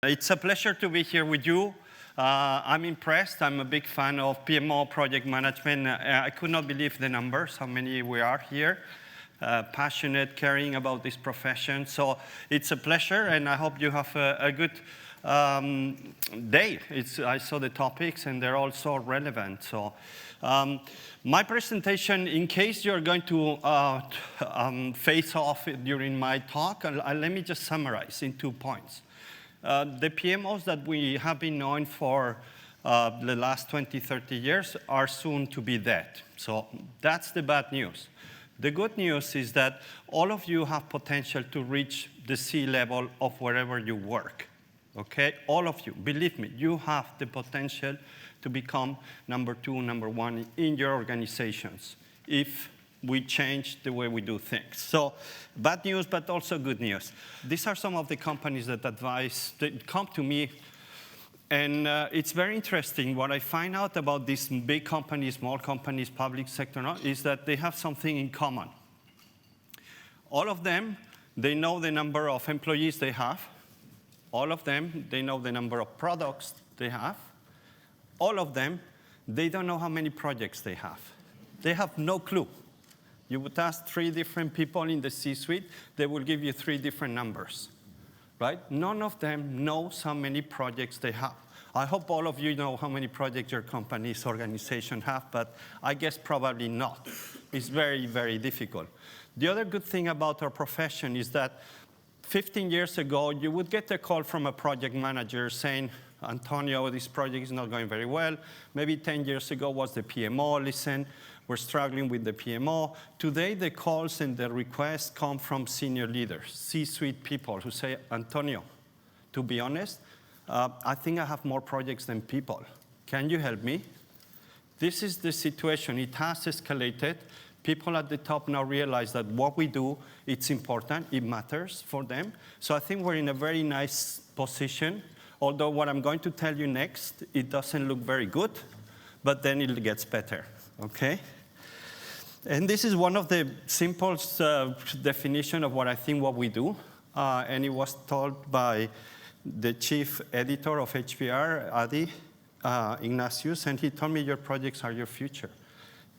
It's a pleasure to be here with you. I'm impressed. I'm a big fan of PMO project management. I could not believe the numbers, how many we are here, passionate, caring about this profession. So it's a pleasure, and I hope you have a good day. I saw the topics, and they're all so relevant. So my presentation, in case you're going to face off during my talk, let me just summarize in 2 points. The PMOs that we have been known for the last 20, 30 years are soon to be dead. So that's the bad news. The good news is that all of you have potential to reach the C-level of wherever you work. Okay? All of you, believe me, you have the potential to become number 2, number 1 in your organizations if we change the way we do things. So bad news, but also good news. These are some of the companies that come to me, and it's very interesting. What I find out about these big companies, small companies, public sector, is that they have something in common. All of them, they know the number of employees they have. All of them, they know the number of products they have. All of them, they don't know how many projects they have. They have no clue. You would ask 3 different people in the C-suite, they will give you 3 different numbers, right? None of them knows how many projects they have. I hope all of you know how many projects your company's organization have, but I guess probably not. It's very, very difficult. The other good thing about our profession is that 15 years ago, you would get a call from a project manager saying, Antonio, this project is not going very well. Maybe 10 years ago was the PMO, listen, we're struggling with the PMO. Today, the calls and the requests come from senior leaders, C-suite people who say, Antonio, to be honest, I think I have more projects than people. Can you help me? This is the situation. It has escalated. People at the top now realize that what we do, it's important, it matters for them. So I think we're in a very nice position, although what I'm going to tell you next, it doesn't look very good, but then it gets better, okay? And this is one of the simplest definition of what we do, and it was told by the chief editor of HBR, Adi Ignatius, and he told me your projects are your future.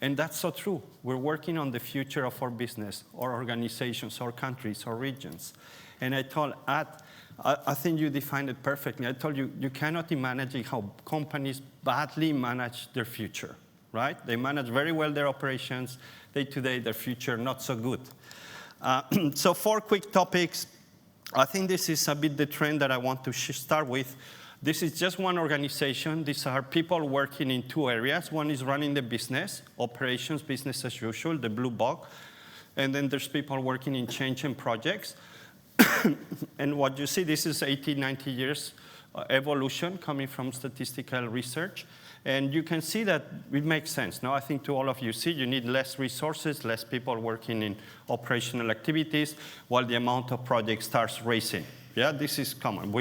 And that's so true. We're working on the future of our business, our organizations, our countries, our regions. And I told Ad, I think you defined it perfectly. I told you, you cannot imagine how companies badly manage their future, right? They manage very well their operations. Day-to-day, their future, not so good. So 4 quick topics. I think this is a bit the trend that I want to start with. This is just one organization. These are people working in 2 areas. One is running the business, operations, business as usual, the blue box. And then there's people working in change and projects. And what you see, this is 80, 90 years evolution coming from statistical research. And you can see that it makes sense. Now, I think to all of you, see, you need less resources, less people working in operational activities, while the amount of projects starts raising. Yeah, this is common.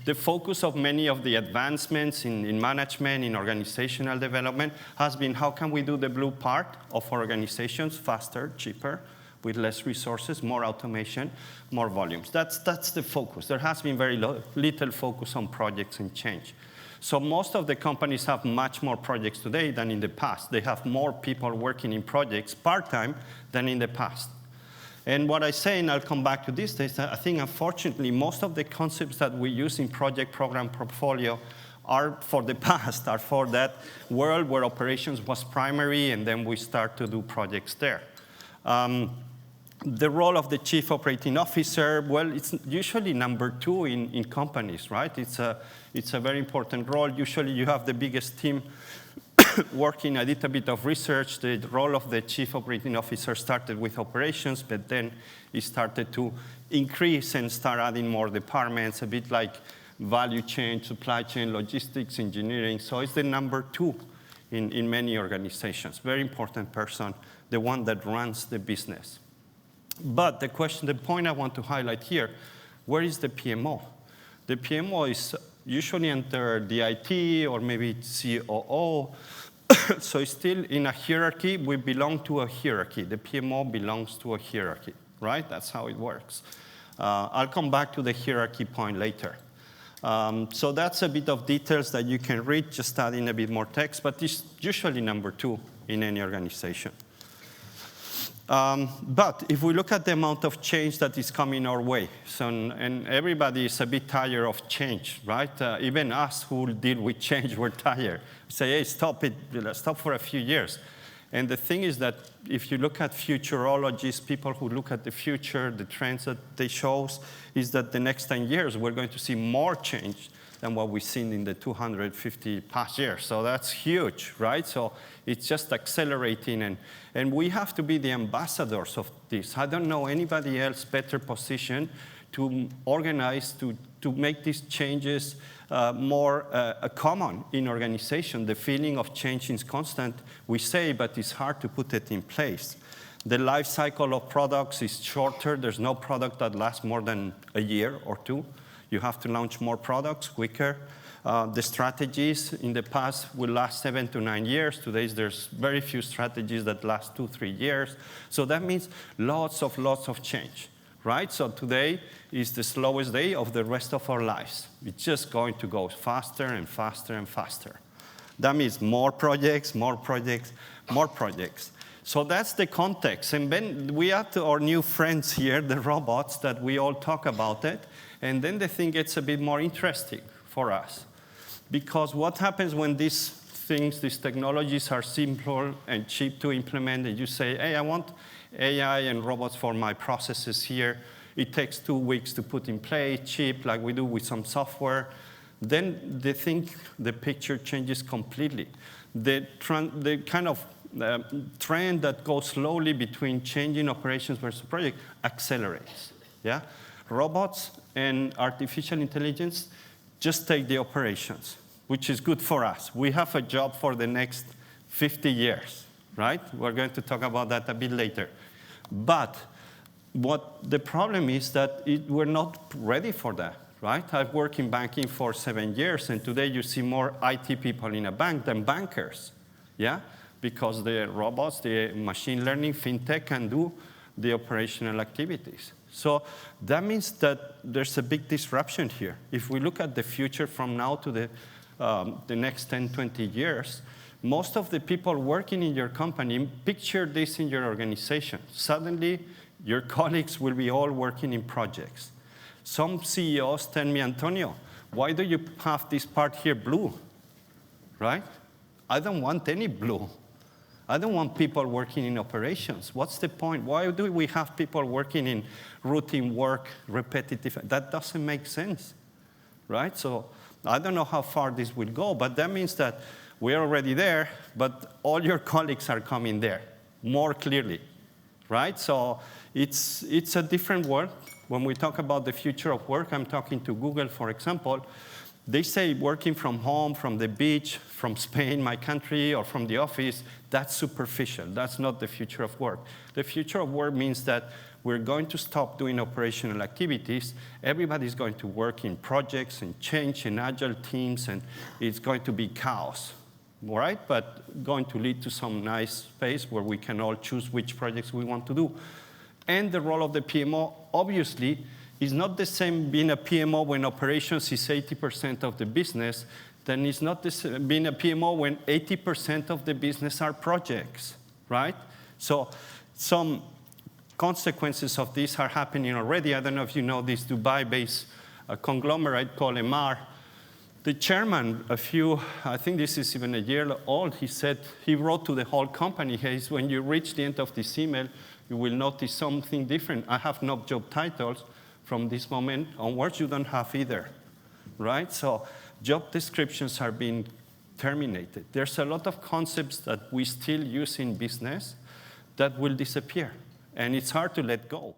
The focus of many of the advancements in management, in organizational development, has been how can we do the blue part of our organizations faster, cheaper, with less resources, more automation, more volumes. That's the focus. There has been very little focus on projects and change. So most of the companies have much more projects today than in the past. They have more people working in projects part-time than in the past. And what I say, and I'll come back to this, is that I think, unfortunately, most of the concepts that we use in project, program, portfolio are for the past, are for that world where operations was primary, and then we start to do projects there. The role of the chief operating officer, well, it's usually number 2 in companies, right? It's a very important role. Usually you have the biggest team working. I did a bit of research. The role of the chief operating officer started with operations, but then it started to increase and start adding more departments, a bit like value chain, supply chain, logistics, engineering. So it's the number 2 in many organizations. Very important person, the one that runs the business. But the point I want to highlight here, where is the PMO? The PMO is usually under the IT or maybe COO. So it's still in a hierarchy. We belong to a hierarchy. The PMO belongs to a hierarchy, right? That's how it works. I'll come back to the hierarchy point later. So that's a bit of details that you can read, just adding a bit more text, but it's usually number 2 in any organization. But if we look at the amount of change that is coming our way, and everybody is a bit tired of change, right? Even us who deal with change, we're tired. We say, hey, stop it, stop for a few years. And the thing is that if you look at futurologists, people who look at the future, the trends that they show is that the next 10 years, we're going to see more change than what we've seen in the 250 past years. So that's huge, right? So it's just accelerating, and we have to be the ambassadors of this. I don't know anybody else better positioned to organize, to make these changes more common in organization. The feeling of change is constant, we say, but it's hard to put it in place. The life cycle of products is shorter. There's no product that lasts more than a year or 2. You have to launch more products quicker. The strategies in the past will last 7 to 9 years. Today, there's very few strategies that last 2, 3 years. So that means lots of change, right? So today is the slowest day of the rest of our lives. It's just going to go faster and faster and faster. That means more projects, more projects, more projects. So that's the context. And then we have our new friends here, the robots, that we all talk about it. And then the thing gets a bit more interesting for us. Because what happens when these things, these technologies are simple and cheap to implement, and you say, hey, I want AI and robots for my processes here. It takes 2 weeks to put in place, cheap, like we do with some software. Then the picture changes completely. The kind of trend that goes slowly between changing operations versus project accelerates. Yeah? Robots and artificial intelligence just take the operations, which is good for us. We have a job for the next 50 years, right? We're going to talk about that a bit later. But what the problem is that we're not ready for that, right? I've worked in banking for 7 years, and today you see more IT people in a bank than bankers, yeah? Because the robots, the machine learning, fintech can do the operational activities. So that means that there's a big disruption here. If we look at the future from now to the next 10, 20 years, most of the people working in your company, picture this in your organization. Suddenly, your colleagues will be all working in projects. Some CEOs tell me, Antonio, why do you have this part here blue, right? I don't want any blue. I don't want people working in operations. What's the point? Why do we have people working in routine work, repetitive? That doesn't make sense, right? So I don't know how far this will go, but that means that we're already there, but all your colleagues are coming there more clearly, right? So it's a different world. When we talk about the future of work, I'm talking to Google, for example. They say working from home, from the beach, from Spain, my country, or from the office, that's superficial. That's not the future of work. The future of work means that we're going to stop doing operational activities. Everybody's going to work in projects and change in agile teams, and it's going to be chaos, all right? But going to lead to some nice space where we can all choose which projects we want to do. And the role of the PMO, obviously, is not the same being a PMO when operations is 80% of the business, than it's not the same being a PMO when 80% of the business are projects, right? So some consequences of this are happening already. I don't know if you know this Dubai-based conglomerate called MR. The chairman, I think this is even a year old, he wrote to the whole company, hey, when you reach the end of this email, you will notice something different. I have no job titles. From this moment onwards, you don't have either, right? So job descriptions are being terminated. There's a lot of concepts that we still use in business that will disappear, and it's hard to let go.